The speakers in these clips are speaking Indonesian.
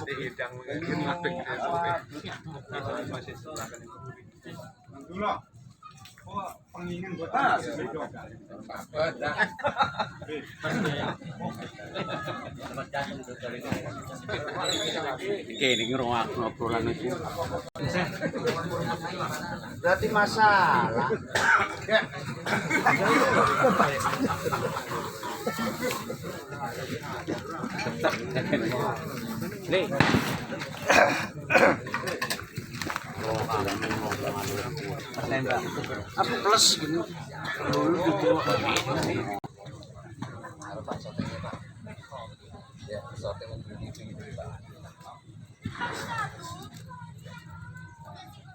Dihidang masih silakan dulu. Oh, pengingan buat Oke, ini ngerungak ngobrolan itu. Berarti masalah. Ya. Nih. Aku plus gini. Dulu gitu. Ya, sorting gitu Pak.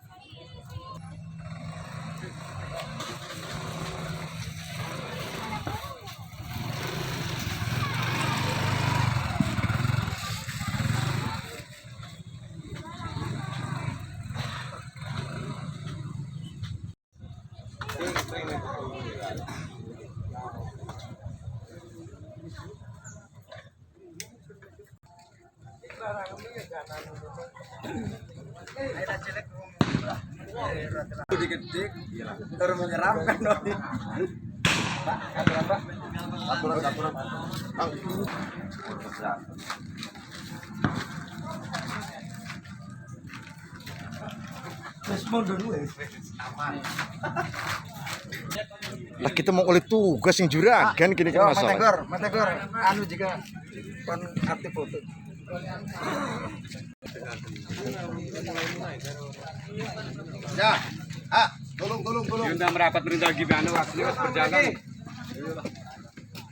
Diketik, terus menyeramkan doi. Kapuran. Terus mau dulu aman. Lah kita mau oleh tugas yang juragan gini kan masalah. Metegor, anu jika kon aktif foto. Ya, tolong. Yunda merapat perintah gimana waktunya berjalan.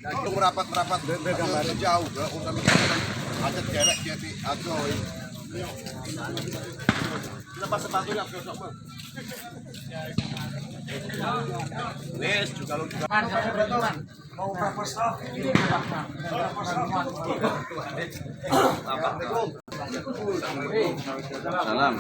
Tolong merapat gambar jauh gak usah mikirin ada cewek jadi agoy. Lepas sepatunya besok mah. Wes juga lu juga. Mau proposal ini Salam.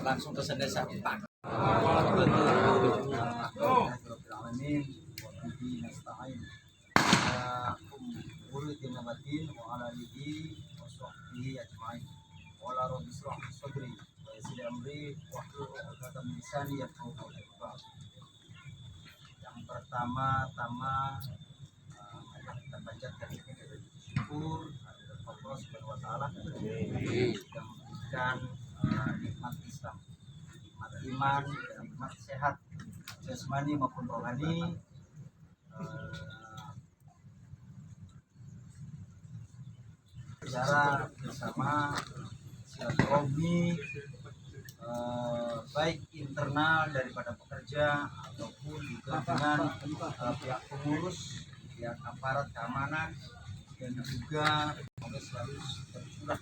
Langsung ke desa Pak. Yang pertama-tama kita panjatkan syukur kepada Allah Subhanahu wa taala yang memberikan nikmat Islam, nikmat iman, dan nikmat sehat jasmani maupun rohani. Secara bersama silaturahmi baik internal daripada pekerja ataupun juga dengan pihak pengurus, pihak aparat keamanan, dan juga selalu tercurah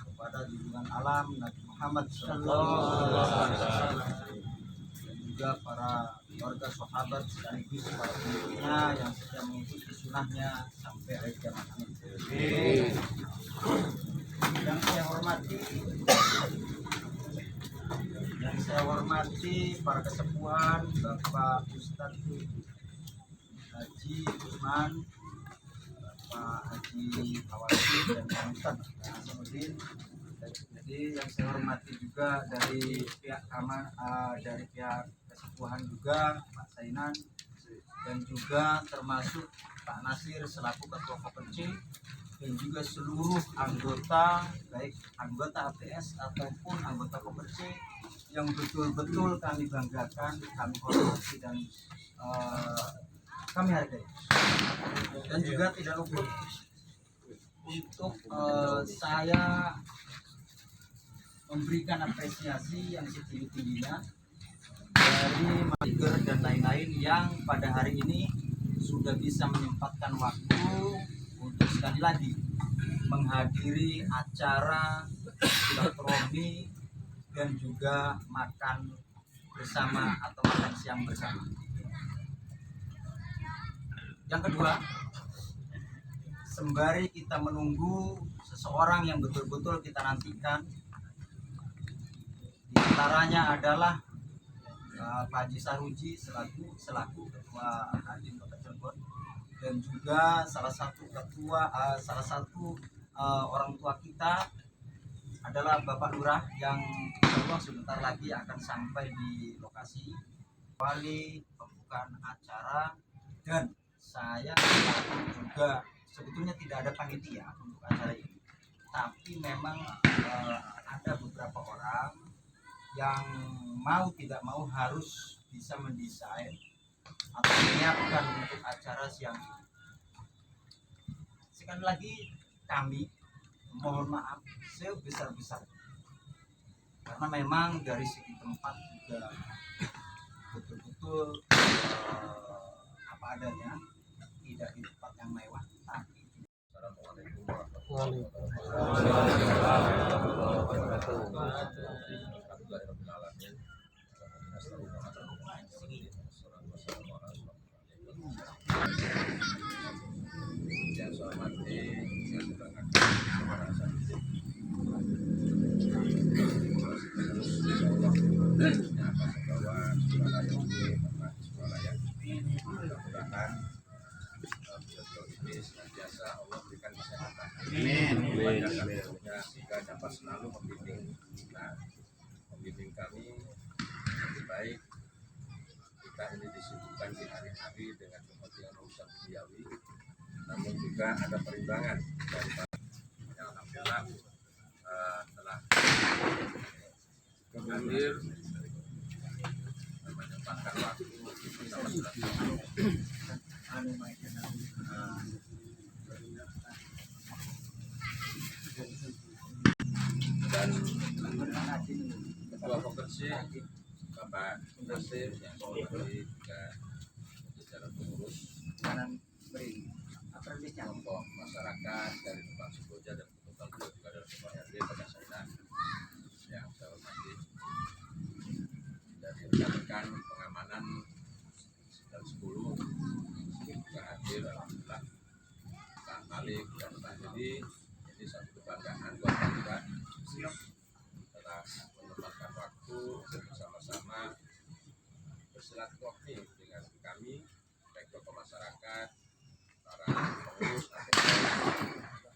kepada junjungan alam Nabi Muhammad SAW dan juga para keluarga sahabat sekaligus para pengikutnya yang setia mengikuti sunnahnya sampai akhir zaman. Yang saya hormati para kesepuhan, Bapak Ustadz Haji Usman, Bapak Haji Awasi, dan Pak Ustadz Hasanuddin. Jadi yang saya hormati juga dari pihak dari pihak kesepuhan juga Pak Sainan, dan juga termasuk Pak Nasir selaku Ketua Koperci, dan juga seluruh anggota, baik anggota APS ataupun anggota Koperci yang betul-betul kami banggakan, kami hormati, dan kami hargai. Dan juga tidak lupa untuk saya memberikan apresiasi yang setinggi-tingginya dari manajer dan lain-lain yang pada hari ini sudah bisa menyempatkan waktu untuk sekali lagi menghadiri acara silaturahmi dan juga makan bersama atau makan siang bersama. Yang kedua, sembari kita menunggu seseorang yang betul-betul kita nantikan, di antaranya adalah Pak Haji Saruji selaku Ketua Kadin Kota Cirebon, dan juga salah satu orang tua kita adalah Bapak Lurah yang insyaallah sebentar lagi akan sampai di lokasi. Kembali pembukaan acara, dan saya juga sebetulnya tidak ada panitia untuk acara ini, tapi memang ada beberapa orang yang mau tidak mau harus bisa mendesain atau menyiapkan untuk acara siang ini. Sekali lagi kami mohon maaf sebesar-besarnya, karena memang dari segi tempat juga betul-betul apa adanya, tidak di tempat yang mewah, tapi Assalamualaikum warahmatullahi wabarakatuh. Yang saya hormati, saya banggakan kepada saya. Yang akan membawa Suralaya ini, Suralaya ini, mudah-mudahan beliau ini senantiasa Allah berikan kesehatan. Amin. Sehingga dapat selalu membimbing kita, membimbing kami lebih baik. Kita ini disibukkan di hari-hari dengan kepentingan urusan duniawi, namun juga ada perimbangan dari yang alhamdulillah telah hadir dan menyempatkan waktu bersama dan Ketua Kopersi Bapak Nasir yang saya hormati juga secara pengurus kelompok masyarakat dari Tempat Sukoja dan kebetulan beliau juga dari Tempat RD pada saya yang saya hormati, dari rekan-rekan pengamanan 910 juga hadir, alhamdulillah Pak Malik dan Pak Jadi. Ini satu kebanggaan buat kita telah menyempatkan waktu bersama-sama bersilaturahmi dengan kami, baik tokoh masyarakat, para pengurus,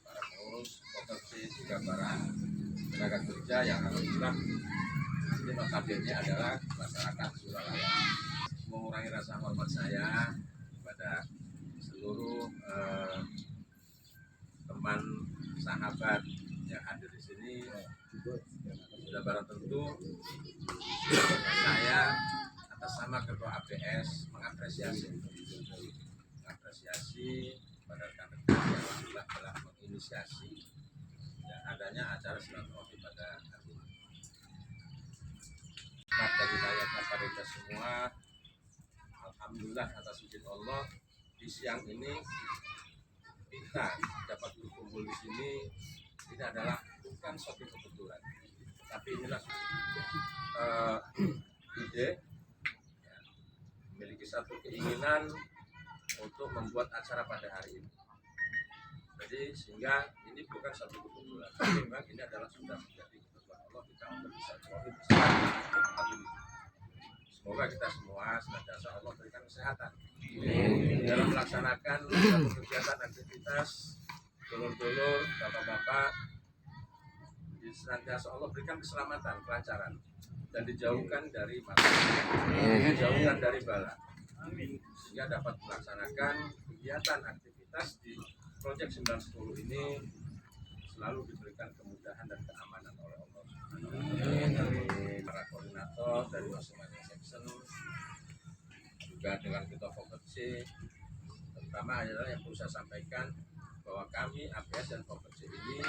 para pengurus koperasi, juga para tenaga kerja yang alhamdulillah ini notabene adalah masyarakat Suralaya. Mengurangi rasa hormat saya kepada seluruh teman sahabat yang hadir di sini. Sudah barang tentu saya atas nama Ketua APS mengapresiasi pada rekan-rekan yang telah menginisiasi adanya acara silaturahmi pada hari ini. Dan hidayah kepada kita semua, alhamdulillah atas izin Allah di siang ini kita dapat berkumpul di sini. Ini adalah bukan suatu kebetulan, tapi inilah ide ya, memiliki satu keinginan untuk membuat acara pada hari ini. Jadi sehingga ini bukan satu kebetulan, tapi memang ini adalah sudah menjadi kebetulan Allah kita untuk bisa berkumpul bersama ini. Semoga kita semua senantiasa Allah berikan kesehatan dalam melaksanakan satu kegiatan aktivitas. Dulur-dulur, bapak-bapak, senantiasa Allah berikan keselamatan, kelancaran, dan dijauhkan dari masalah, dijauhkan dari bala, sehingga dapat melaksanakan kegiatan aktivitas di Proyek 910 ini selalu diberikan kemudahan dan keamanan oleh Allah. Dari para koordinator dari masing-masing section, juga dengan Ketua Koperasi, terutama adalah yang perlu saya sampaikan bahwa kami APS dan Koperasi ini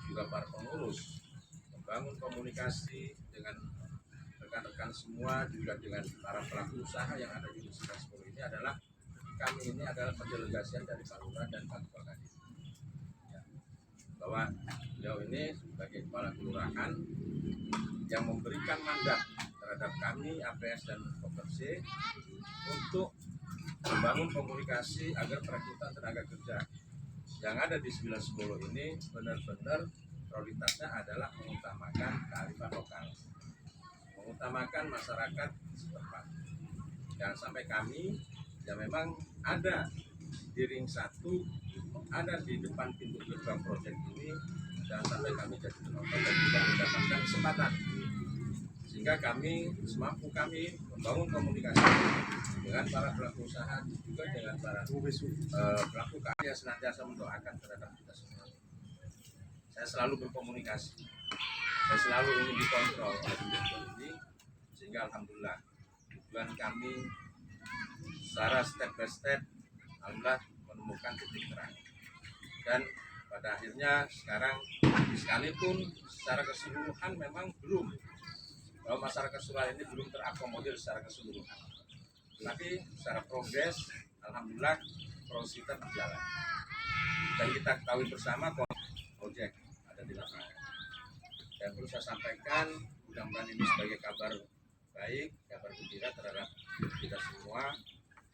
juga para pengurus membangun komunikasi dengan rekan-rekan semua, juga dengan para pelaku usaha yang ada di 910 ini adalah kami ini adalah pendelegasian dari Pak Lurah dan Pak Kepala Kadin. Ya, bahwa beliau ini sebagai kepala kelurahan yang memberikan mandat terhadap kami APS dan Koppersi untuk membangun komunikasi agar perekrutan tenaga kerja yang ada di 910 ini benar-benar prioritasnya adalah mengutamakan kearifan lokal, mengutamakan masyarakat setempat. Jangan sampai kami yang memang ada di ring 1, ada di depan pintu gerbang proyek ini, jangan sampai kami jadi penonton dan tidak mendapatkan kesempatan. Sehingga kami semampu kami membangun komunikasi dengan para pelaku usaha, juga dengan para pelaku KA yang senantiasa mendoakan terhadap kita semua. Saya selalu berkomunikasi, saya selalu ingin dikontrol oleh direktur ini, sehingga alhamdulillah tujuan kami secara step by step alhamdulillah menemukan titik terang. Dan pada akhirnya sekarang sekalipun secara keseluruhan memang belum, bahwa masyarakat Suralaya ini belum terakomodir secara keseluruhan, tapi secara progres alhamdulillah proses kita berjalan dan kita ketahui bersama proyek ada di lapangan. Dan perlu saya sampaikan, mudah-mudahan ini sebagai kabar baik, kabar gembira terhadap kita semua,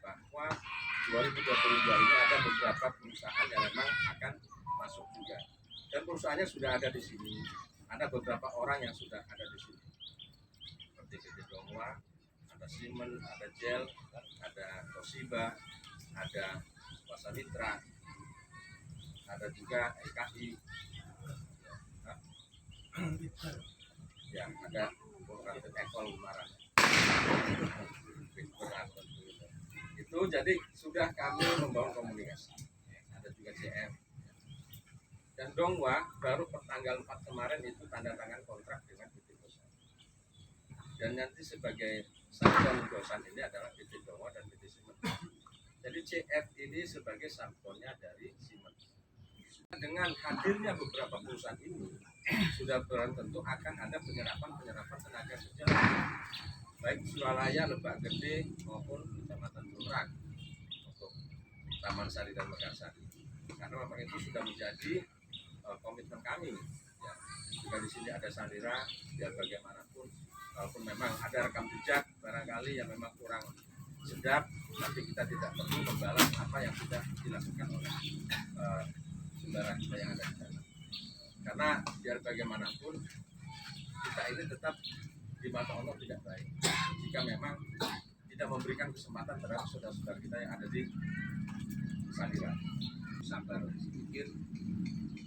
bahwa 2022 ini ada beberapa perusahaan yang memang akan masuk juga, dan perusahaannya sudah ada di sini. Ada beberapa orang yang sudah ada di sini, seperti PT Dongwa, ada Siemens, ada Gel, ada Toshiba, ada Swasta Mitra, ada juga EKI, ya ada beberapa Ekol Umaran. Itu jadi sudah kami membangun komunikasi. Ada juga CF dan Dongwa baru pertanggal 4 kemarin itu tanda tangan kontrak dengan PT Dosan. Dan nanti sebagai subkon Dosan ini adalah PT Dongwa dan PT Siemens. Jadi CF ini sebagai subkonnya dari Siemens. Dengan hadirnya beberapa perusahaan ini sudah barang tentu akan ada penyerapan tenaga kerja baik Suralaya, Lebak Gede maupun Kecamatan Bulrak untuk Taman Sari dan Mekarsari. Karena memang itu sudah menjadi komitmen kami. Ya, juga di sini ada Sandira, biar bagaimanapun, walaupun memang ada rekam jejak barangkali yang memang kurang sedap, tapi kita tidak perlu membalas apa yang sudah dilakukan oleh saudara kita yang ada di sana. Karena biar bagaimanapun kita ini tetap di mata Allah tidak baik jika memang tidak memberikan kesempatan terhadap saudara-saudara kita yang ada di Sandira. Sabar sedikit.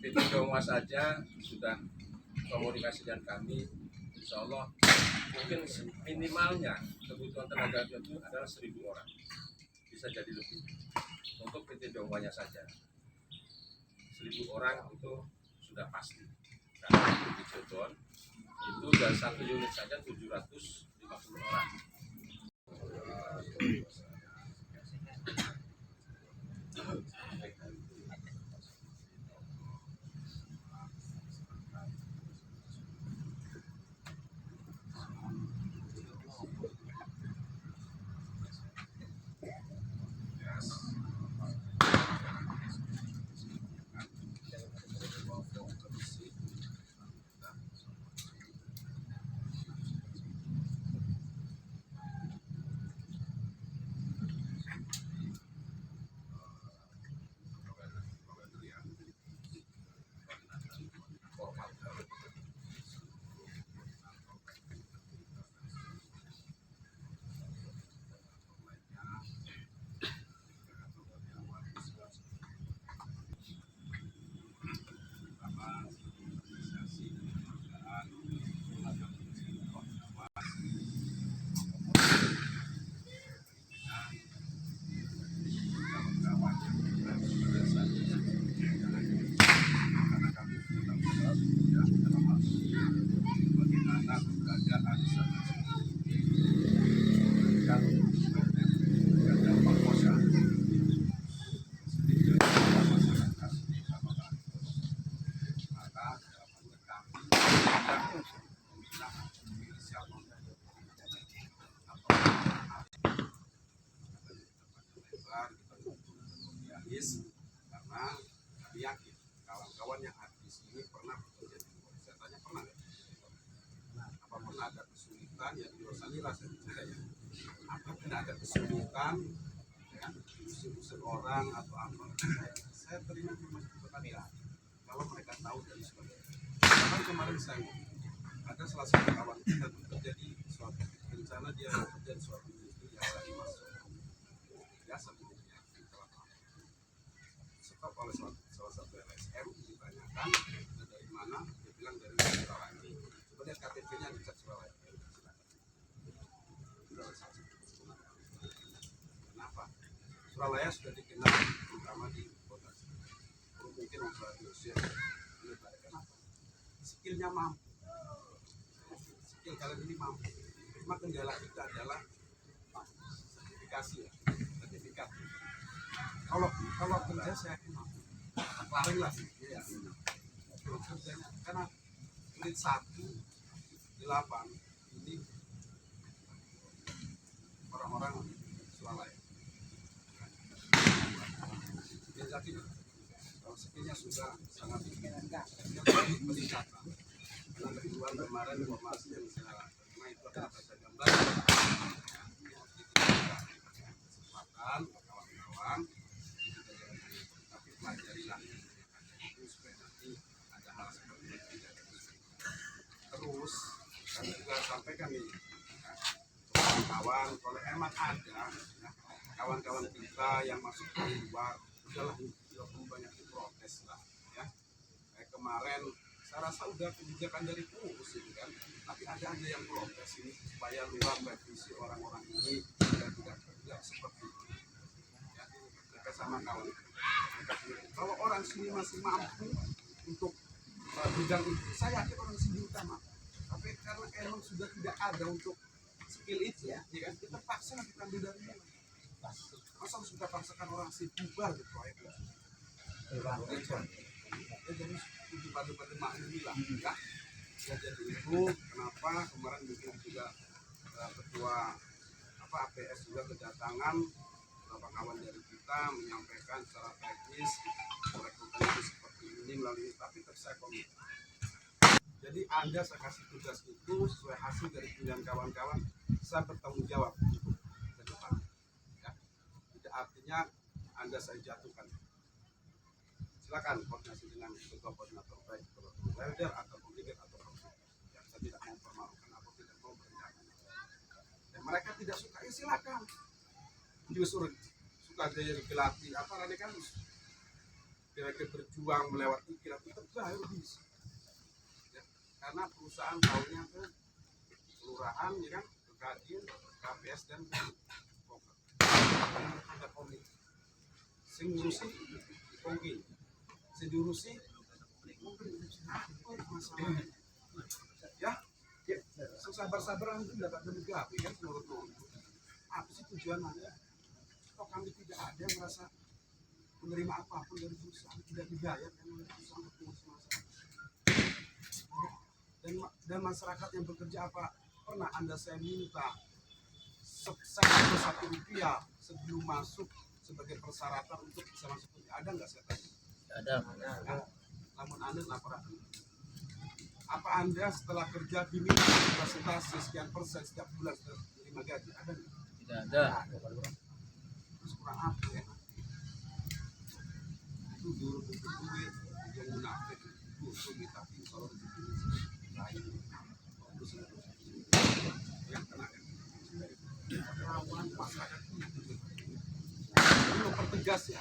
PT Dongwa saja sudah komunikasi dengan kami, insya Allah mungkin minimalnya kebutuhan tenaga kerja itu adalah 1.000 orang, bisa jadi lebih untuk PT Dongwanya saja. 1.000 orang itu sudah pasti. Karena di Cirebon itu dari satu unit saja 750 orang. Karena kami yakin kawan-kawan yang ada di sini pernah bekerja di polisi. Saya tanya pernah nggak? Apa bersangkutan ya di luar sana saya percaya. Apakah ada kesulitan, ya, usir orang atau apa? Saya terima informasi itu tadi ya. Kalau mereka tahu dari sebagainya. Bahkan kemarin saya ada salah satu kawan kita terjadi suatu bencana, dia bekerja di suatu industri yang lagi masuk biasa bentuknya stop oleh salah satu LSM, ditanyakan dari mana, dia bilang dari Surabaya. Coba lihat KTP-nya dicat Surabaya. Kenapa? Surabaya sudah dikenal terutama di kota. Mungkin masalah Indonesia. Kenapa? Skillnya mampu. Skill kalian ini mampu. Cuma kendala kita adalah sertifikasi ya. Sertifikat. Kalau kerja saya yakin mampu. Paling lah sih. Ya. Kalau kerjanya karena menit 1:08 ini orang-orang Surabaya. Dia yakin kalau skillnya sudah sangat tinggi. Peningkatan. Karena kedua kemarin informasi yang saya terima itu adalah baca gambar. Kesempatan kawan-kawan tapi pelajarilah itu supaya nanti ada hal seperti ini tidak terus. Kami juga sampaikan ini kawan-kawan, kalau emang ada ya, kawan-kawan kita yang masuk dari luar udahlah banyak diprotes lah ya. Kayak kemarin saya rasa udah kebijakan dari pengurus itu kan, tapi ada yang protes ini supaya luar revisi orang-orang ini dan tidak seperti itu ya. Mereka sama kawan kalau orang sini masih mampu untuk bidang itu, saya yakin orang sini utama. Tapi karena emang sudah tidak ada untuk skill itu ya kan, kita paksa kita ambil dari mana. Masa harus kita paksakan orang sih bubar di proyek itu. Jadi itu pada makna bilang ya. Ya jadi itu kenapa kemarin juga ketua APS juga kedatangan beberapa kawan dari kita menyampaikan secara teknis rekrutmen itu seperti ini melalui, tapi saya komit. Jadi Anda saya kasih tugas itu sesuai hasil dari pilihan kawan-kawan, saya bertanggung jawab untuk ke depan. Ya. Tidak artinya Anda saya jatuhkan. Silakan koordinasi dengan ketua koordinator baik welder atau pembelian atau yang saya tidak mau permalukan atau tidak mau berencana. Dan mereka tidak suka ya silakan. Justru suka gaya digelatih apa radikalis. Kira-kira berjuang melewati kira-kira terbayar bisa. Karena perusahaan tahunya ke kelurahan, ya kan, ke Kadin, KPS dan Poker. Ada komit. Sing ngurusi mungkin, sing diurusi mungkin masalah. Ya, sabar-sabaran itu dapat menegapi kan menurut apa sih tujuan Anda? Kok kami tidak ada yang merasa menerima apapun dari perusahaan, tidak dibayar kan oleh perusahaan untuk mengurus masalah. Dan masyarakat yang bekerja apa pernah Anda saya minta Rp1 sebelum masuk sebagai persyaratan untuk bisa masuk kerja, ada nggak saya tanya? Ada. Namun Anda laporan. Apa Anda setelah kerja diminta presentasi sekian persen setiap bulan sudah menerima gaji? Ada nggak? Tidak ada. Terus kurang apa ya? Itu dulu duit yang munafik itu sulit tapi kalau lain yang kena masyarakat ini mempertegas ya,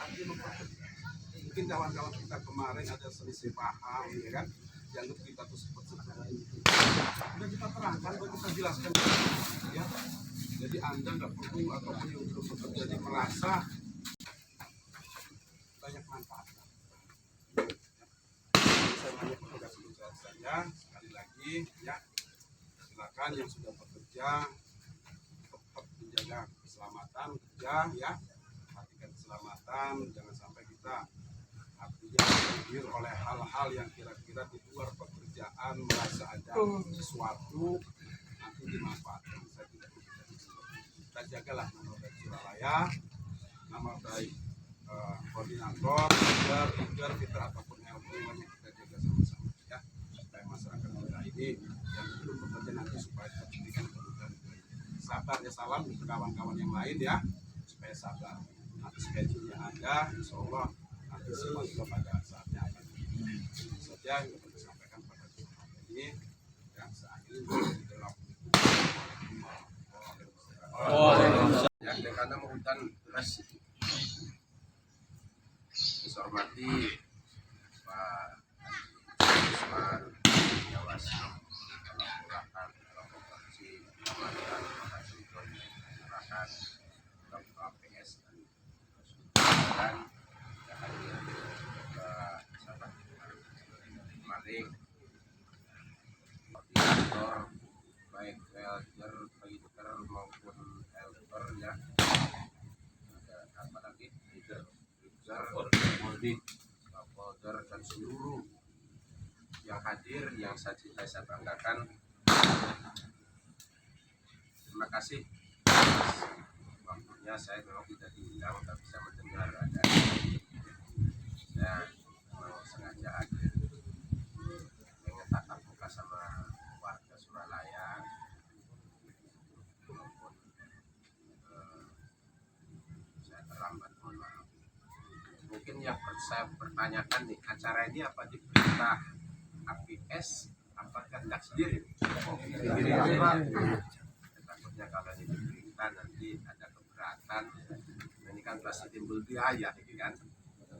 mungkin kawan-kawan kita kemarin ada selisih paham ya kan, dianggap kita tuh seperti sudah kita terangkan, sudah kita jelaskan ya. Jadi Anda nggak perlu ataupun yang belum bekerja jadi merasa banyak manfaat. Saya banyak petugas perusahaan saya sekali lagi ya, silakan yang sudah bekerja tetap menjaga keselamatan kerja ya, perhatikan keselamatan, jangan sampai kita artinya tergiur oleh hal-hal yang kira-kira di luar pekerjaan, merasa ada sesuatu nanti dimanfaatkan. Saya tidak kita jagalah nama baik Surabaya, nama baik koordinator, leader, fitur ataupun LP-nya kita jaga sama-sama ya, supaya masyarakat kita ini yang belum bekerja nanti supaya terpilihkan. sabar ya, salam untuk kawan-kawan yang lain ya, supaya sabar. Nanti schedule-nya ada, insya Allah nanti semua juga pada saatnya akan saja yang dapat disampaikan pada kesempatan ini yang saat ini dalam yang karena menghutan deras. Saya hormati Pak Usman Jawas melakukan provinsi Kalimantan masyarakat KPS dan hadir ke sahabat kemarin koordinator baik welder, fighter maupun helper ya, ada apa lagi leader polder dan seluruh yang hadir yang saya banggakan. Terima kasih waktunya. Saya memang tidak diundang tapi bisa mendengar ada. Saya sengaja hadir pengen tatap muka sama warga Suralaya walaupun saya terlambat, mohon maaf. Mungkin yang saya pertanyakan nih, acara ini apa diperintah APS apa kehendak sendiri? Takutnya kalau ini diperintah nanti ada keberatan. Ini kan pasti timbul biaya ini kan,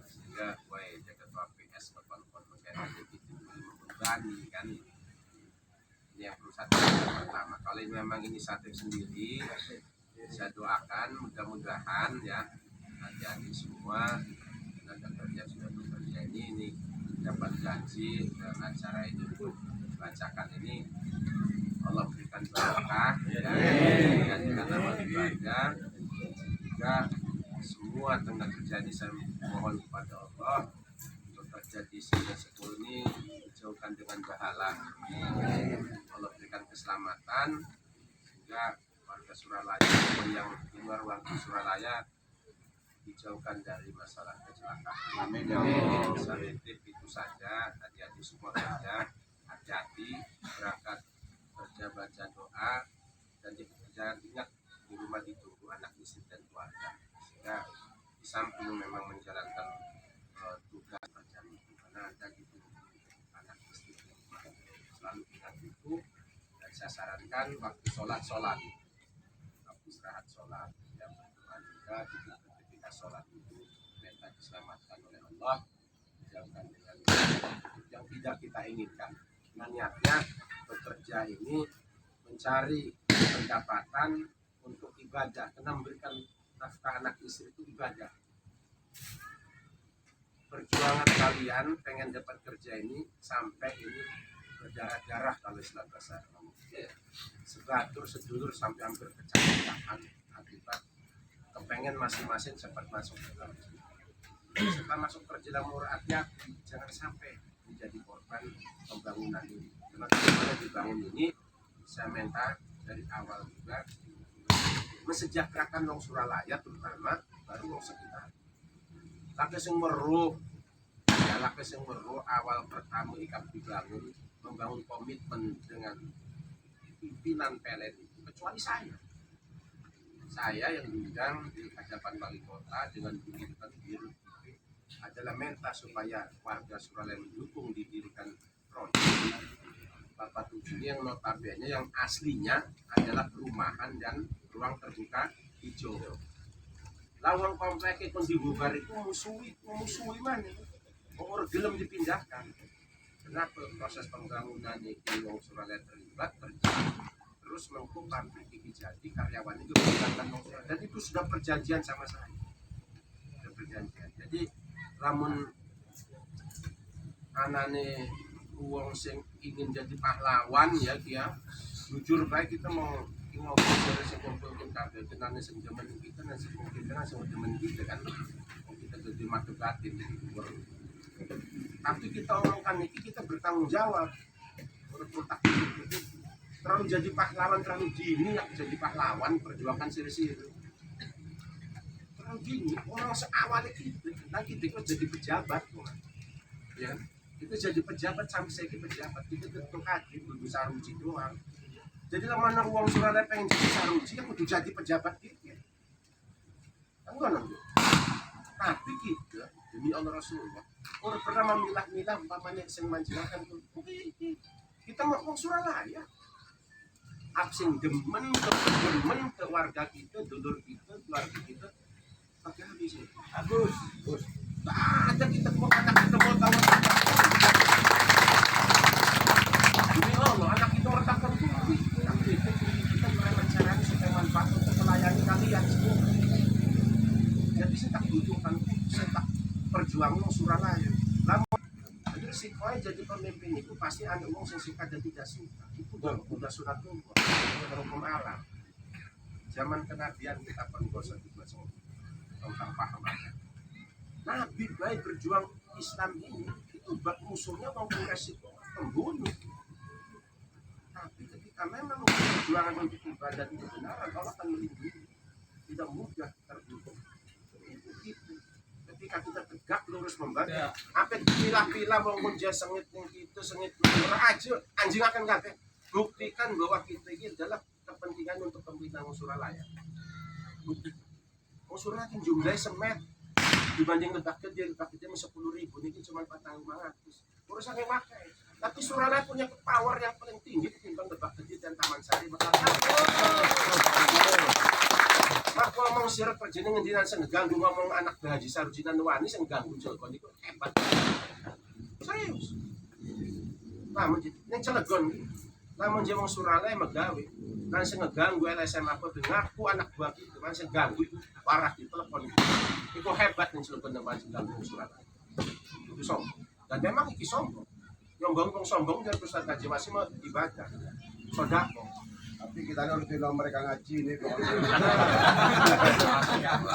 sehingga gue jaga ketua APS berkonfon mengenai itu membebani kan. Ini yang perlu satu yang pertama. Kalau ini memang inisiatif sendiri, saya doakan mudah-mudahan ya hati-hati semua tenaga kerja sudah bekerja ini dapat gaji dan acara ini bacakan ini Allah berikan berkah ya, dengan nama keluarga. Juga semua tenaga kerja ini saya mohon kepada Allah untuk kerja di sini 10 ini dijauhkan dengan bahala. Allah berikan keselamatan sehingga warga Suralaya yang di luar warga Suralaya dijauhkan dari masalah kecelakaan. Amin. Salih itu saja. Hati-hati semua kerja, hati-hati berangkat kerja, baca doa dan jangan ingat di rumah ditunggu anak istri dan keluarga. Sehingga di samping memang menjalankan tugas kerja karena ada gitu anak istri dan keluarga. Selalu ingat itu dan saya sarankan waktu sholat, waktu istirahat sholat, yang berdoa juga ketika sholat itu minta diselamatkan oleh Allah, dijauhkan dengan yang tidak kita inginkan. Nah, niatnya bekerja ini mencari pendapatan untuk ibadah, karena memberikan nafkah anak istri itu ibadah. Perjuangan kalian pengen dapat kerja ini sampai ini berdarah-darah kalau istilah bahasa sebatur sedulur sampai hampir pecah-pecahan akibat kepengen masing-masing cepat masuk ke kerja. Setelah masuk kerja dalam muraatnya jangan sampai menjadi korban pembangunan ini. Karena bagaimana dibangun ini saya minta dari awal juga mesejahterakan wong Suralaya terutama baru wong sekitar. Laki sing weruh ya, laki sing weruh awal pertama ikan dibangun membangun komitmen dengan pimpinan PLN itu kecuali saya yang diundang di hadapan wali kota dengan didirikan biru adalah minta supaya warga Suralaya mendukung didirikan proyek Bapak Tujuh yang notabene yang aslinya adalah perumahan dan ruang terbuka hijau. Lawang komplek itu dibubar itu musuhi mana? Orang gelem dipindahkan. Kenapa proses pembangunan ini wong Suralaya terlibat terus menghukum pabrik ini jadi karyawan itu dipindahkan wong Suralaya dan itu sudah perjanjian sama saya. Sudah perjanjian. Jadi lamun anane wong sing ingin jadi pahlawan ya dia jujur baik kita mau dari sing kumpulin kabeh kenane sing jaman kita dan sing mungkin kan sing jaman kita kan kita jadi mati batin tapi kita omongkan ini kita bertanggung jawab berputak itu terlalu jadi pahlawan terlalu dini jadi pahlawan perjuangan siri-siri terlalu dini orang seawalnya kita jadi pejabat ya kita jadi pejabat sampai saya pejabat kita tentu hadir berusaha ruji doang Jadi lemana uang Suralaya pengen jadi saruji, aku kudu jadi pejabat gitu. Kan ngono. Tapi kita demi Allah Rasulullah, orang pernah memilah-milah umpamanya sing manjilakan kita mau uang Suralaya. Absing demen ke warga kita, dulur kita, keluarga kita, pakai habis ini. Agus. Tak ada kita mau anak kita mau tahu. Demi Allah, anak kita mertakan bukti. Tapi itu kita gimana caranya supaya manfaat untuk melayani kalian semua. Jadi saya tak butuhkan, saya tak perjuang uang Suralaya. Lamun jadi si koi jadi pemimpin itu pasti ada uang yang suka dan tidak suka. Itu udah sunatullah, udah hukum alam. Zaman kenabian kita pun gosok tentang paham. Nabi baik berjuang Islam ini itu bak musuhnya maupun resiko pembunuh. Tapi ketika memang perjuangan untuk ibadah itu kebenaran, Allah akan melindungi. Tidak mudah terbunuh. Itu ketika kita tegak lurus membaca, apa pilah-pilah maupun jasa sengit yang kita sengit murah aja, anjing akan kata buktikan bahwa kita ini adalah kepentingan untuk pembinaan Suralaya. Buktikan. Suralaya jumlahnya semet dibanding lebak kecil 10.000 ini cuma 4.500. Urusan yang pakai. Tapi Suralaya punya power yang paling tinggi ketimbang lebak kecil dan Taman Sari. Mak ngomong sirat perjalanan ngendinan sing ganggu ngomong anak Haji Sarujinan Wani sing ganggu Joko niku hebat. Serius. Lamun ning Cilegon, lamun dia wong Suralaya megawe, kan sing ngeganggu LSM apa ngaku anak buah gitu, kan sing ganggu itu parah di telepon. Iku hebat ning Cilegon nang ganggu Suralaya. Itu sombong. Dan memang iki sombong. Nyombong sombong dari Ustaz Haji Wasim ibadah. Sedekah. Tapi kita harus bilang mereka ngaji nih.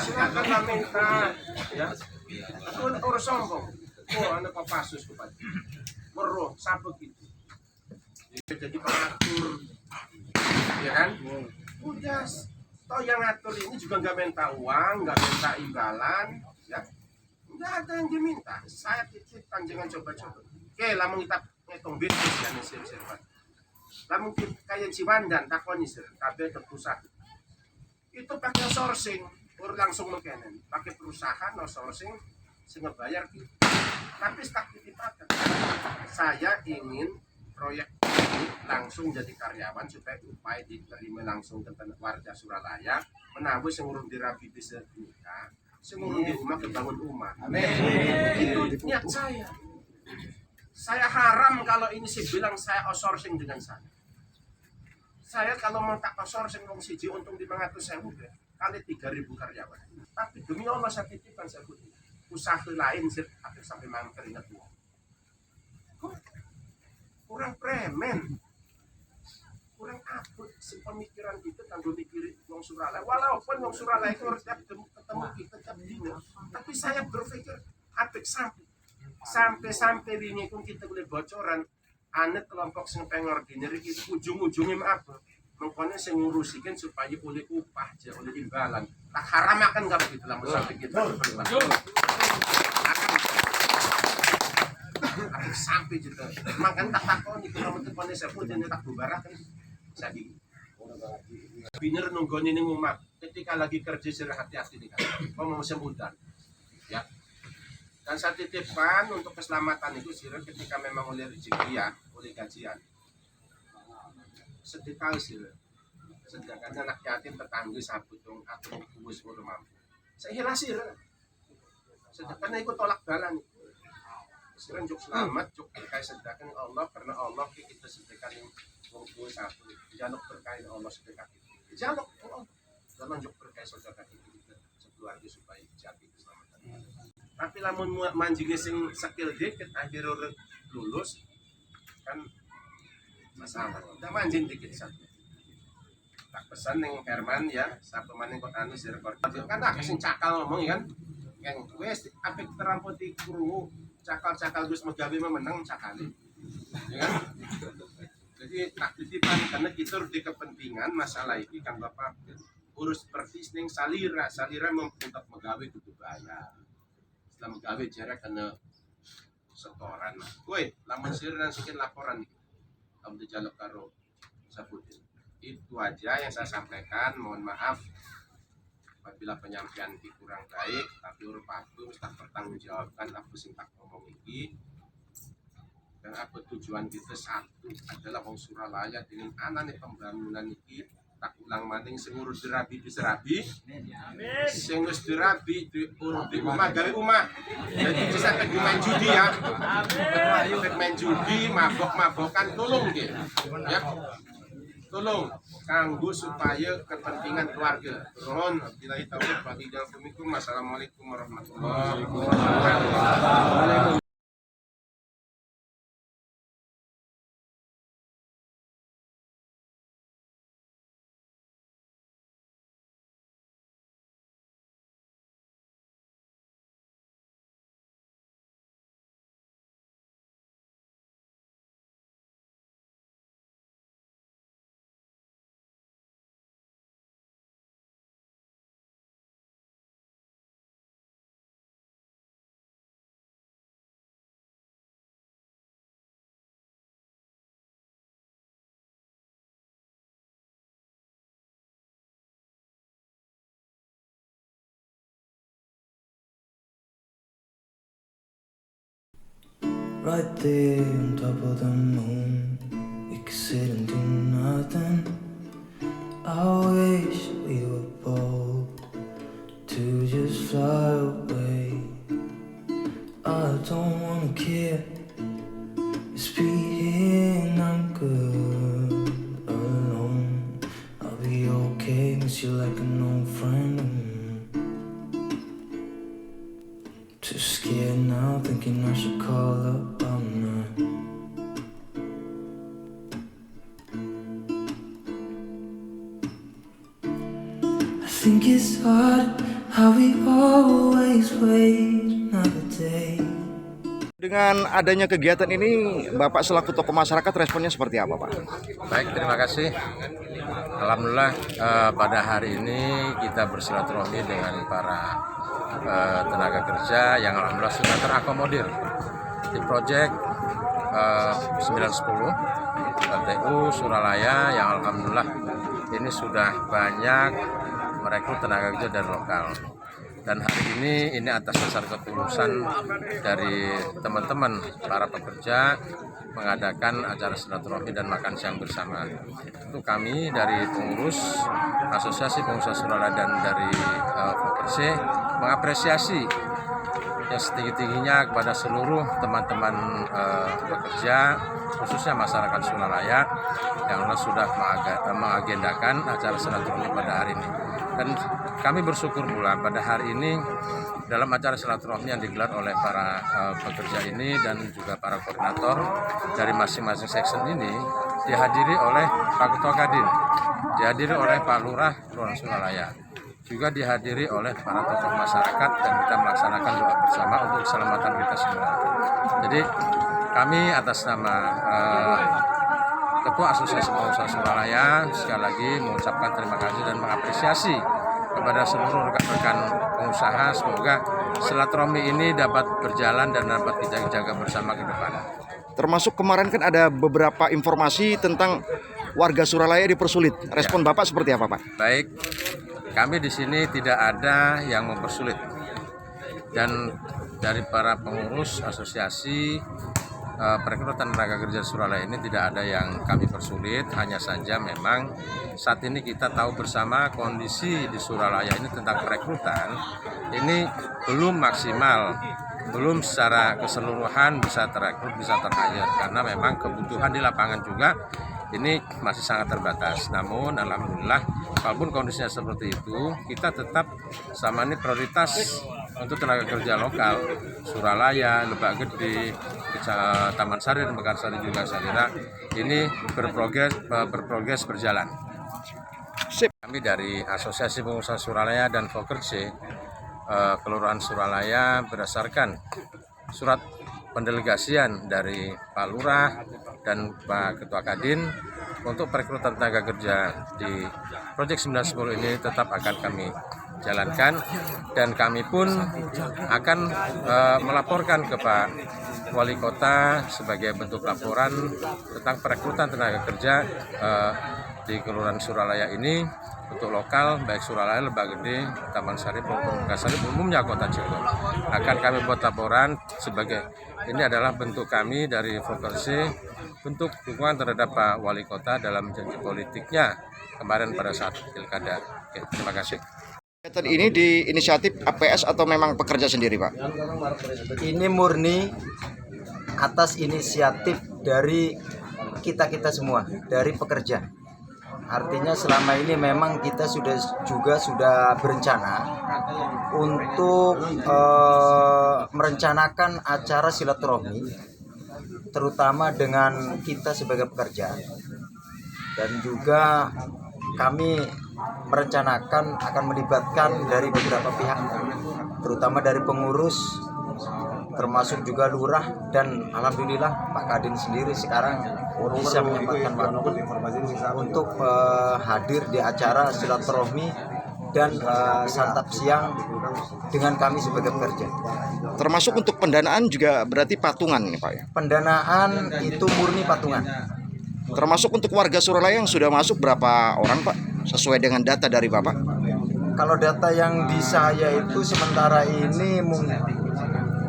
Silakan minta, ya. Itu orang sombong. Oh, anak Kopassus kepada. Meruh, sabuk itu. Jadi pengatur, ya kan? Udah, toh yang ngatur ini juga nggak minta uang, nggak minta imbalan, ya. Nggak ada yang diminta. Saya titipkan, jangan coba-coba. Oke, lamun kita ngitung bisnis ya, nih lah mungkin kayak Ciwandan takoni sir, kabeh terpusat. Itu pakai sourcing, langsung mengkenen, pakai perusahaan no sourcing, sehingga bayar gitu. Tapi tak titipakan. Saya ingin proyek ini langsung jadi karyawan supaya upaya diterima langsung ke warga Suralaya, menabuh sengurung dirapi di senika, sengurung di rumah kebangun rumah. Amin. Itu niat saya. Saya haram kalau ini sih bilang saya outsourcing dengan saya. Saya kalau mau tak outsourcing wong siji untung 500.000 deh, kali 3.000 karyawan. Tapi demi Allah saya titipkan saya putih. Usaha lain sih akhir sampai mampir ingat uang. Kurang premen. Kurang apa sih pemikiran kita kanggo mikirin wong Suralaya. Walaupun wong Suralaya itu harus ketemu kita tiap dino. Tapi saya berpikir apik sampai ini pun kita boleh bocoran anet kelompok sing pengordinir iki ujung-ujungnya apa mengkone sing ngurusikan supaya oleh upah aja oleh imbalan tak haram akan nggak begitu lah sampai kita akan sampai gitu makanya tak takon itu kamu tuh kone sebut dan tak bubarak jadi biner nunggoni ning umat ketika lagi kerja sira hati-hati nih kan mau sebutan ya. Dan saya titipkan untuk keselamatan itu sih ketika memang oleh rezeki ya, oleh gajian. Sedekah sih. Sedangkan anak yatim tetangga sabut dong atau kubus udah mampu. Saya hilasi sedekahnya ikut tolak balan. Sekarang juk selamat, juk berkait sedekah Allah karena Allah kita sedekah yang kubus satu. Jaluk berkait Allah sedekah itu. Jaluk Allah. Jangan juk berkait sedekah itu sekeluarga supaya jadi keselamatan. Tapi lamun manjingnya sing skill dikit akhirnya lulus kan masalah. Udah manjing dikit satu. Tak pesan ning Herman ya, sapa maning kok anu sir rekord. Kan tak sing cakal ngomong kan. Yang wis apik terampoti krungu cakal-cakal Gus Megawe menang cakale. Ya kan? Jadi tak titipan karena kita di kepentingan masalah ini kan Bapak urus persis ning salira mempunyai Megawe kudu bayar. Setelah gawe jarak kena setoran. Woi, lamun sirna sikin laporan. Kamu dijaluk karo saputin. Itu aja yang saya sampaikan. Mohon maaf apabila penyampaian ini kurang baik, tapi urut patuh tak bertanggungjawabkan apa sing tak ngomong iki. Dan apa tujuan kita satu adalah wong Suralaya dengan anane pembangunan iki tak ulang maning sing urus dirabi diserabi, sing wis dirabi diurut di omah gawe omah. Jadi bisa main judi ya, main judi, mabok-mabokan tolong nggih. Ya. Tolong kanggo supaya kepentingan keluarga. Mohon billahi taufiq wal hidayah. Wassalamualaikum warahmatullahi wabarakatuh. Right there on top of the moon, we could sit and do nothing. I wish we were bold to just fly away. I don't wanna care, just be here and I'm good alone. I'll be okay, miss you like an old friend. Too scared now, thinking I should call up all night. I think it's hard how we always wait another day. Dengan adanya kegiatan ini, Bapak selaku tokoh masyarakat responnya seperti apa, Pak? Baik, terima kasih. Alhamdulillah pada hari ini kita bersilaturahmi dengan para tenaga kerja yang alhamdulillah sudah terakomodir di proyek 910 PTU Suralaya yang alhamdulillah ini sudah banyak merekrut tenaga kerja dari lokal. Dan hari ini atas dasar ketulusan dari teman-teman para pekerja mengadakan acara silaturahmi dan makan siang bersama. Untuk kami dari pengurus Asosiasi Pengusaha Suralaya dan dari Fokerse mengapresiasi yang setinggi-tingginya kepada seluruh teman-teman pekerja, khususnya masyarakat Suralaya yang sudah mengagendakan acara silaturahmi pada hari ini. Dan kami bersyukur pula pada hari ini dalam acara silaturahmi yang digelar oleh para pekerja ini dan juga para koordinator dari masing-masing section ini dihadiri oleh Pak Ketua Kadin, dihadiri oleh Pak Lurah Kelurahan Suralaya, juga dihadiri oleh para tokoh masyarakat dan kita melaksanakan doa bersama untuk keselamatan kita semua. Jadi kami atas nama Ketua Asosiasi Pengusaha Suralaya sekali lagi mengucapkan terima kasih dan mengapresiasi kepada seluruh rekan-rekan pengusaha. Semoga silaturahmi ini dapat berjalan dan dapat kita jaga bersama ke depan. Termasuk kemarin kan ada beberapa informasi tentang warga Suralaya dipersulit. Respon Bapak seperti apa, Pak? Baik, kami di sini tidak ada yang mempersulit. Dan dari para pengurus asosiasi perekrutan tenaga kerja Suralaya ini tidak ada yang kami persulit, hanya saja memang saat ini kita tahu bersama kondisi di Suralaya ini tentang perekrutan ini belum maksimal, belum secara keseluruhan bisa terekrut, bisa ter-hire karena memang kebutuhan di lapangan juga ini masih sangat terbatas. Namun alhamdulillah walaupun kondisinya seperti itu, kita tetap sama ini prioritas untuk tenaga kerja lokal Suralaya, Lebak Gede, Taman Sari dan Mekarsari juga saya kira ini berprogres berjalan. Kami dari Asosiasi Pengusaha Suralaya dan Fokerse Kelurahan Suralaya berdasarkan surat pendelegasian dari Pak Lurah dan Pak Ketua Kadin untuk perekrutan tenaga kerja di Proyek 910 ini tetap akan kami jalankan dan kami pun akan melaporkan ke Pak Wali Kota sebagai bentuk laporan tentang perekrutan tenaga kerja di Kelurahan Suralaya ini untuk lokal baik Suralaya, Lebak Gede, Taman Sari maupun Mekarsari umumnya Kota Cilegon akan kami buat laporan sebagai ini adalah bentuk kami dari Vokalsi untuk dukungan terhadap Pak Wali Kota dalam janji politiknya kemarin pada saat pilkada. Oke, terima kasih. Kegiatan ini di inisiatif APS atau memang pekerja sendiri, Pak? Ini murni atas inisiatif dari kita semua, dari pekerja. Artinya selama ini memang kita sudah berencana untuk merencanakan acara silaturahmi, terutama dengan kita sebagai pekerja, dan juga kami merencanakan akan melibatkan dari beberapa pihak, terutama dari pengurus, termasuk juga lurah, dan alhamdulillah Pak Kadin sendiri sekarang bisa menyempatkan waktu untuk hadir di acara silaturahmi dan santap siang dengan kami sebagai pekerja. Termasuk untuk pendanaan juga berarti patungan nih, Pak ya? Pendanaan itu murni patungan. Termasuk untuk warga Suralaya yang sudah masuk berapa orang, Pak? Sesuai dengan data dari Bapak? Kalau data yang di saya itu sementara ini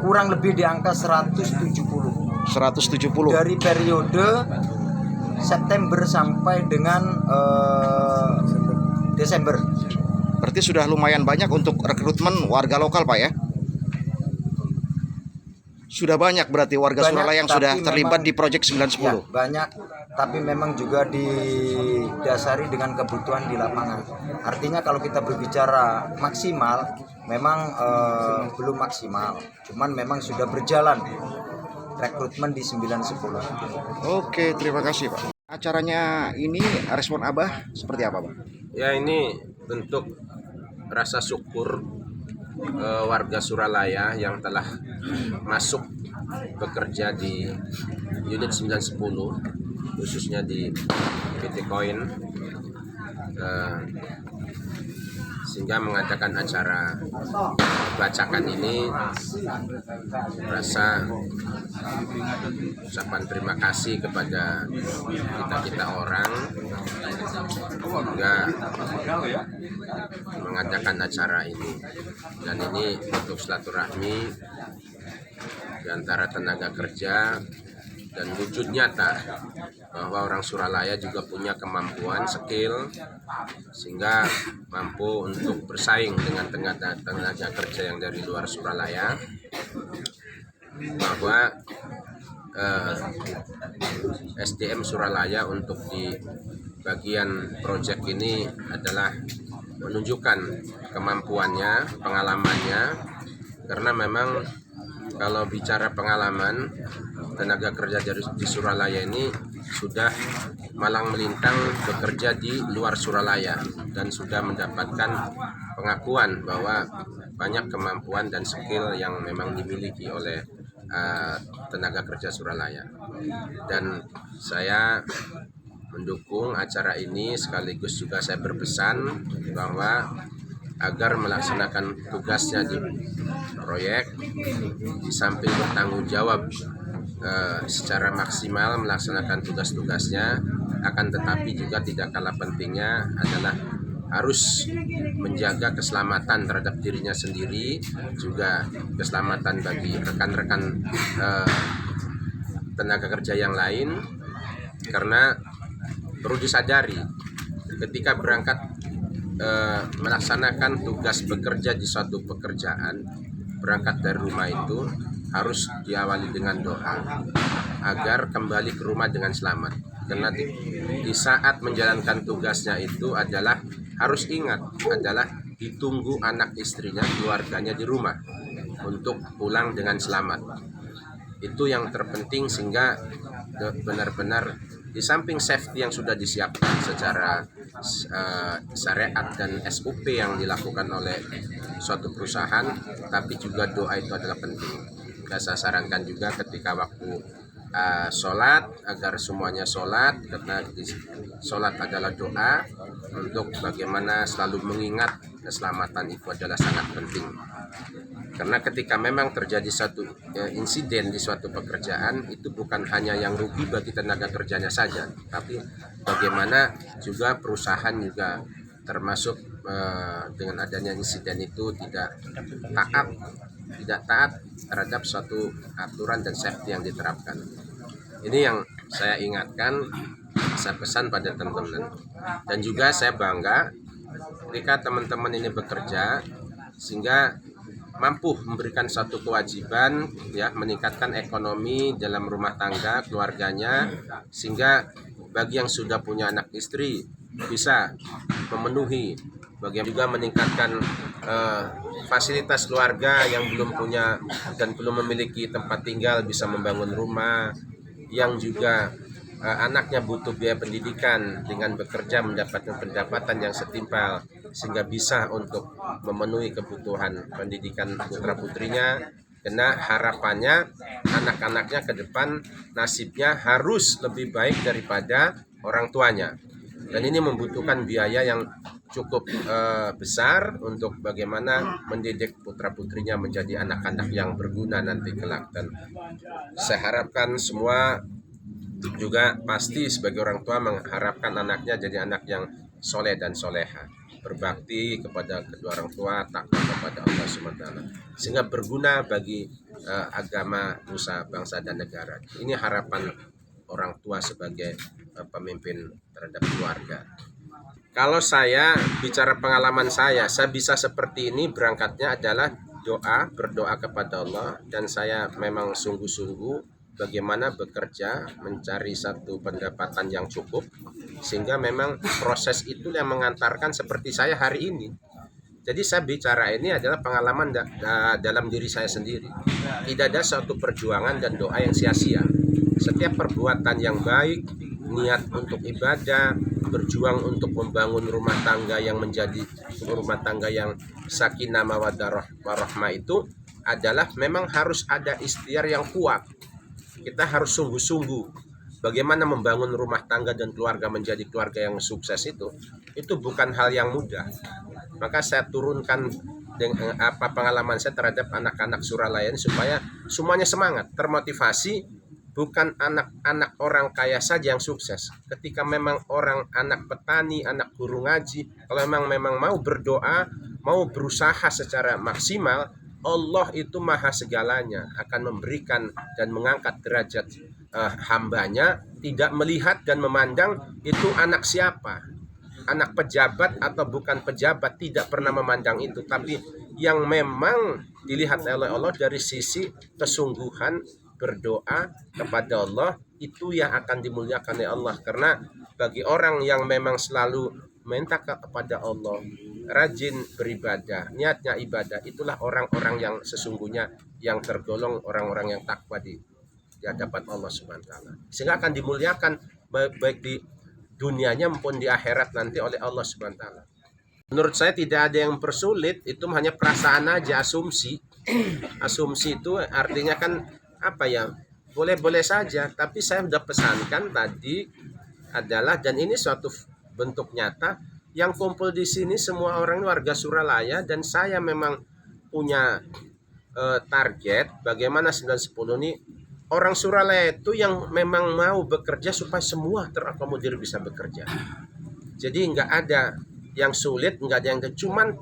kurang lebih di angka 170. 170. Dari periode September sampai dengan Desember. Berarti sudah lumayan banyak untuk rekrutmen warga lokal, Pak ya? Sudah banyak berarti warga Banyak, Suralaya yang tapi sudah terlibat memang- di Proyek 910. Ya, banyak, tapi memang juga didasari dengan kebutuhan di lapangan. Artinya kalau kita berbicara maksimal, memang belum maksimal. Cuman memang sudah berjalan rekrutmen di 910. Oke, terima kasih, Pak. Acaranya ini respon Abah seperti apa, Pak? Ya, ini bentuk rasa syukur warga Suralaya yang telah masuk bekerja di unit 910 khususnya di PT Koin, sehingga mengadakan acara bacakan ini. Rasa ucapan terima kasih kepada kita orang hingga mengadakan acara ini, dan ini untuk silaturahmi di antara tenaga kerja dan wujud nyata bahwa orang Suralaya juga punya kemampuan, skill, sehingga mampu untuk bersaing dengan tenaga kerja yang dari luar Suralaya, bahwa SDM Suralaya untuk di bagian proyek ini adalah menunjukkan kemampuannya, pengalamannya, karena memang kalau bicara pengalaman, tenaga kerja di Suralaya ini sudah malang melintang bekerja di luar Suralaya dan sudah mendapatkan pengakuan bahwa banyak kemampuan dan skill yang memang dimiliki oleh tenaga kerja Suralaya. Dan saya mendukung acara ini, sekaligus juga saya berpesan bahwa agar melaksanakan tugasnya di proyek, di samping bertanggung jawab secara maksimal melaksanakan tugas-tugasnya, akan tetapi juga tidak kalah pentingnya adalah harus menjaga keselamatan terhadap dirinya sendiri, juga keselamatan bagi rekan-rekan tenaga kerja yang lain, karena perlu disadari ketika berangkat melaksanakan tugas bekerja di suatu pekerjaan, berangkat dari rumah itu harus diawali dengan doa agar kembali ke rumah dengan selamat. Karena di saat menjalankan tugasnya itu adalah harus ingat adalah ditunggu anak istrinya, keluarganya di rumah untuk pulang dengan selamat. Itu yang terpenting, sehingga benar-benar di samping safety yang sudah disiapkan secara syariat dan SOP yang dilakukan oleh suatu perusahaan, tapi juga doa itu adalah penting. Saya sarankan juga ketika waktu sholat, agar semuanya sholat, karena sholat adalah doa, untuk bagaimana selalu mengingat keselamatan itu adalah sangat penting. Karena ketika memang terjadi satu insiden di suatu pekerjaan, itu bukan hanya yang rugi bagi tenaga kerjanya saja, tapi bagaimana juga perusahaan juga termasuk dengan adanya insiden itu tidak taat terhadap suatu aturan dan safety yang diterapkan. Ini yang saya ingatkan, saya pesan pada teman-teman. Dan juga saya bangga ketika teman-teman ini bekerja sehingga mampu memberikan satu kewajiban ya, meningkatkan ekonomi dalam rumah tangga keluarganya, sehingga bagi yang sudah punya anak istri bisa memenuhi, bagian juga meningkatkan fasilitas keluarga yang belum punya dan belum memiliki tempat tinggal bisa membangun rumah, yang juga anaknya butuh biaya pendidikan dengan bekerja mendapatkan pendapatan yang setimpal sehingga bisa untuk memenuhi kebutuhan pendidikan putra-putrinya. Karena harapannya anak-anaknya ke depan nasibnya harus lebih baik daripada orang tuanya. Dan ini membutuhkan biaya yang cukup besar untuk bagaimana mendidik putra-putrinya menjadi anak-anak yang berguna nanti kelak. Dan saya harapkan semua juga pasti sebagai orang tua mengharapkan anaknya jadi anak yang soleh dan soleha, berbakti kepada kedua orang tua, takwa kepada Allah SWT, sehingga berguna bagi agama, nusa, bangsa, dan negara. Ini harapan orang tua sebagai pemimpin terhadap keluarga. Kalau saya bicara pengalaman saya bisa seperti ini, berangkatnya adalah berdoa kepada Allah, dan saya memang sungguh-sungguh bagaimana bekerja mencari satu pendapatan yang cukup, sehingga memang proses itu yang mengantarkan seperti saya hari ini. Jadi saya bicara ini adalah pengalaman dalam diri saya sendiri. Tidak ada suatu perjuangan dan doa yang sia-sia. Setiap perbuatan yang baik, niat untuk ibadah, berjuang untuk membangun rumah tangga yang menjadi rumah tangga yang sakinah mawaddah warahmah itu adalah memang harus ada ikhtiar yang kuat. Kita harus sungguh-sungguh bagaimana membangun rumah tangga dan keluarga menjadi keluarga yang sukses itu bukan hal yang mudah. Maka saya turunkan dengan pengalaman saya terhadap anak-anak Suralaya supaya semuanya semangat, termotivasi. Bukan anak-anak orang kaya saja yang sukses. Ketika memang anak petani, anak guru ngaji, kalau memang mau berdoa, mau berusaha secara maksimal, Allah itu maha segalanya, akan memberikan dan mengangkat derajat hambanya, tidak melihat dan memandang itu anak siapa, anak pejabat atau bukan pejabat, tidak pernah memandang itu. Tapi yang memang dilihat oleh Allah dari sisi kesungguhan berdoa kepada Allah, itu yang akan dimuliakan oleh Allah. Karena bagi orang yang memang selalu minta kepada Allah, rajin beribadah, niatnya ibadah, itulah orang-orang yang sesungguhnya yang tergolong orang-orang yang takwa di hadapan Allah SWT, sehingga akan dimuliakan baik di dunianya maupun di akhirat nanti oleh Allah SWT. Menurut saya tidak ada yang persulit, itu hanya perasaan aja, asumsi. Asumsi itu artinya kan apa ya, boleh-boleh saja. Tapi saya sudah pesankan tadi adalah, dan ini suatu bentuk nyata, yang kumpul di sini semua orang warga Suralaya, dan saya memang punya target bagaimana 910 ini orang Suralaya itu yang memang mau bekerja supaya semua terakomodir bisa bekerja. Jadi nggak ada yang sulit, nggak ada yang cuman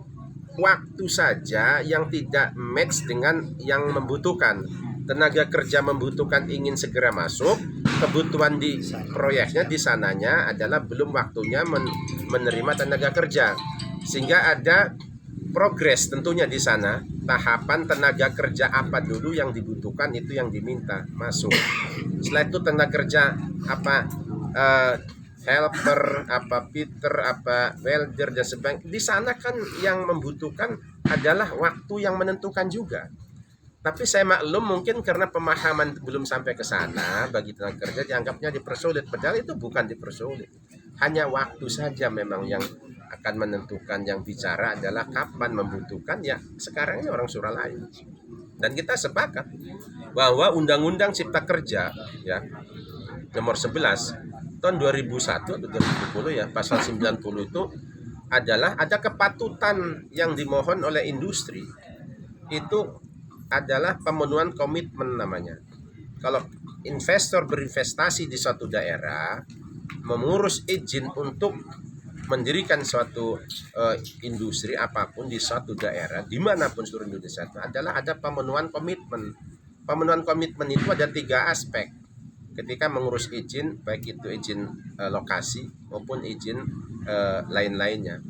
waktu saja yang tidak match dengan yang membutuhkan. Tenaga kerja membutuhkan, ingin segera masuk, kebutuhan di proyeknya di sananya adalah belum waktunya menerima tenaga kerja, sehingga ada progres tentunya di sana, tahapan tenaga kerja apa dulu yang dibutuhkan, itu yang diminta masuk. Setelah itu tenaga kerja apa helper, apa fitter, apa welder dan sebagainya, di sana kan yang membutuhkan adalah waktu yang menentukan juga. Tapi saya maklum mungkin karena pemahaman belum sampai ke sana, bagi tenaga kerja dianggapnya dipersulit, padahal itu bukan dipersulit. Hanya waktu saja memang yang akan menentukan. Yang bicara adalah kapan membutuhkan, ya sekarang ini orang Suralaya. Dan kita sepakat bahwa Undang-Undang Cipta Kerja ya nomor 11 tahun 2001 atau 2010 ya, pasal 90 itu adalah ada kepatutan yang dimohon oleh industri. Itu adalah pemenuhan komitmen namanya. Kalau investor berinvestasi di suatu daerah, mengurus izin untuk mendirikan suatu industri apapun di suatu daerah dimanapun seluruh Indonesia itu adalah ada pemenuhan komitmen. Pemenuhan komitmen itu ada 3 aspek ketika mengurus izin, baik itu izin lokasi maupun izin lain-lainnya.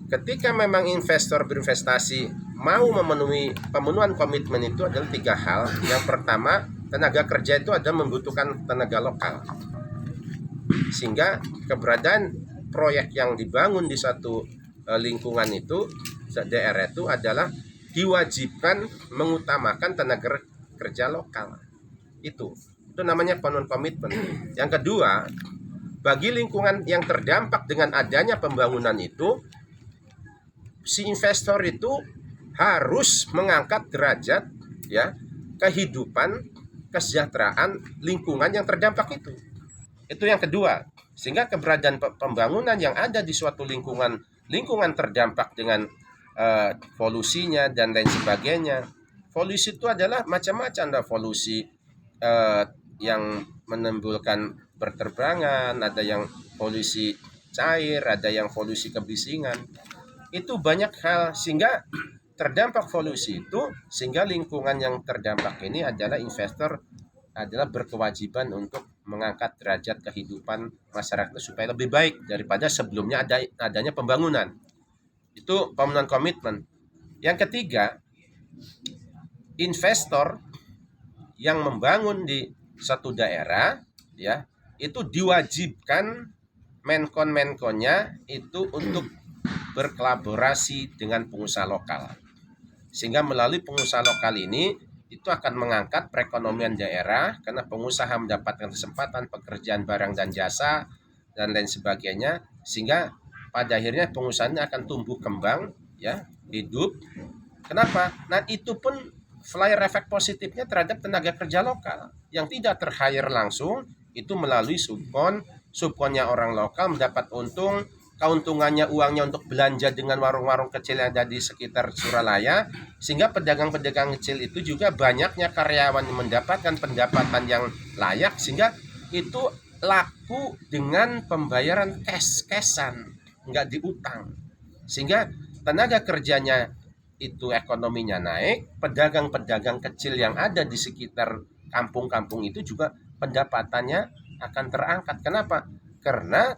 Ketika memang investor berinvestasi mau memenuhi pemenuhan komitmen itu adalah 3 hal. Yang pertama, tenaga kerja itu ada membutuhkan tenaga lokal, sehingga keberadaan proyek yang dibangun di satu lingkungan itu, daerah itu adalah diwajibkan mengutamakan tenaga kerja lokal. Itu namanya pemenuhan komitmen. Yang kedua, bagi lingkungan yang terdampak dengan adanya pembangunan itu, si investor itu harus mengangkat derajat ya kehidupan, kesejahteraan lingkungan yang terdampak itu. Itu yang kedua. Sehingga keberadaan pembangunan yang ada di suatu lingkungan terdampak dengan polusinya dan lain sebagainya. Polusi itu adalah macam-macam, ada polusi yang menimbulkan berterbangan, ada yang polusi cair, ada yang polusi kebisingan. Itu banyak hal, sehingga terdampak polusi itu, sehingga lingkungan yang terdampak ini adalah investor adalah berkewajiban untuk mengangkat derajat kehidupan masyarakat supaya lebih baik daripada sebelumnya adanya pembangunan. Itu pemenuhan komitmen. Yang ketiga, investor yang membangun di satu daerah ya, itu diwajibkan menkon-menkonnya itu untuk berkolaborasi dengan pengusaha lokal. Sehingga melalui pengusaha lokal ini itu akan mengangkat perekonomian daerah karena pengusaha mendapatkan kesempatan pekerjaan barang dan jasa dan lain sebagainya, sehingga pada akhirnya pengusaha ini akan tumbuh kembang ya, hidup. Kenapa? Nah, itu pun flyer efek positifnya terhadap tenaga kerja lokal yang tidak ter-hire langsung, itu melalui subkonnya orang lokal mendapat untung, keuntungannya uangnya untuk belanja dengan warung-warung kecil yang ada di sekitar Suralaya, sehingga pedagang-pedagang kecil itu juga banyaknya karyawan yang mendapatkan pendapatan yang layak, sehingga itu laku dengan pembayaran cash-cashan, nggak diutang, sehingga tenaga kerjanya itu ekonominya naik, pedagang-pedagang kecil yang ada di sekitar kampung-kampung itu juga pendapatannya akan terangkat. Kenapa? Karena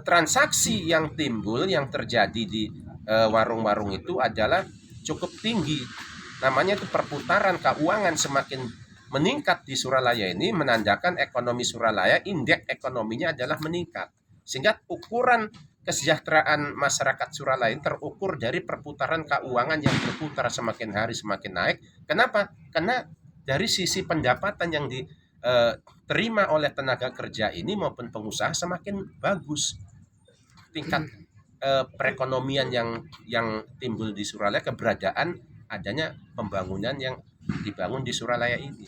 transaksi yang timbul, yang terjadi di warung-warung itu adalah cukup tinggi. Namanya itu perputaran keuangan semakin meningkat di Suralaya ini, menandakan ekonomi Suralaya, indeks ekonominya adalah meningkat. Sehingga ukuran kesejahteraan masyarakat Suralaya terukur dari perputaran keuangan yang berputar semakin hari semakin naik. Kenapa? Karena dari sisi pendapatan yang diterima oleh tenaga kerja ini maupun pengusaha semakin bagus. Tingkat perekonomian yang timbul di Suralaya, keberadaan adanya pembangunan yang dibangun di Suralaya ini.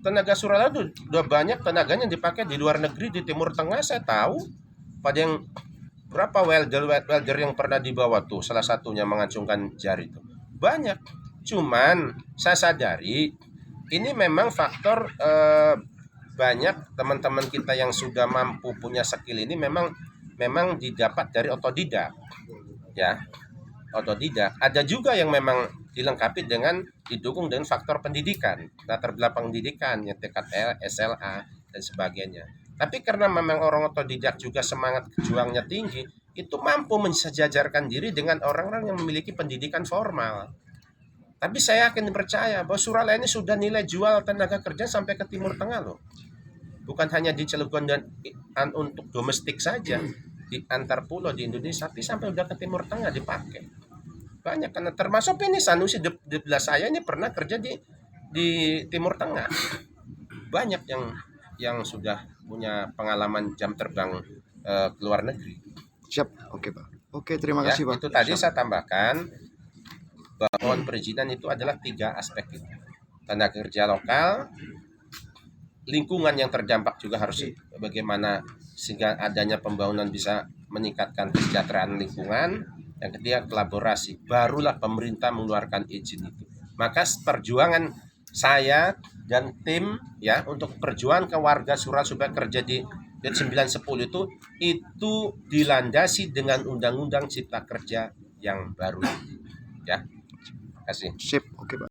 Tenaga Suralaya itu udah banyak tenaganya yang dipakai di luar negeri, di Timur Tengah saya tahu. Pada yang berapa welder yang pernah dibawa tuh, salah satunya mengacungkan jari itu banyak. Cuman saya sadari ini memang faktor banyak teman-teman kita yang sudah mampu punya skill ini memang didapat dari otodidak ya, otodidak. Ada juga yang memang dilengkapi dengan didukung dengan faktor pendidikan, latar belakang pendidikan yang tingkat SLA dan sebagainya. Tapi karena memang orang otodidak juga semangat juangnya tinggi, itu mampu mensejajarkan diri dengan orang-orang yang memiliki pendidikan formal. Tapi saya yakin percaya bahwa Suralaya ini sudah nilai jual tenaga kerja sampai ke Timur Tengah loh. Bukan hanya di Cilegon dan untuk domestik saja, di antar pulau di Indonesia, tapi sampai udah ke Timur Tengah dipakai. Banyak, karena termasuk ini Sanusi di belah saya ini pernah kerja di Timur Tengah. Banyak yang sudah punya pengalaman jam terbang ke luar negeri. Siap, oke Pak. Oke, terima Ya, kasih Pak. itu tadi Siap. saya tambahkan bahwa perizinan itu adalah 3 aspek itu. Tenaga kerja lokal, lingkungan yang terdampak juga harus bagaimana sehingga adanya pembangunan bisa meningkatkan kesejahteraan lingkungan. Yang ketiga, kolaborasi. Barulah pemerintah mengeluarkan izin itu. Maka perjuangan saya dan tim ya untuk perjuangan ke warga Suralaya supaya kerja di PIT 910 itu dilandasi dengan Undang-Undang Cipta Kerja yang baru. Ya, terima kasih. Sip, oke Pak.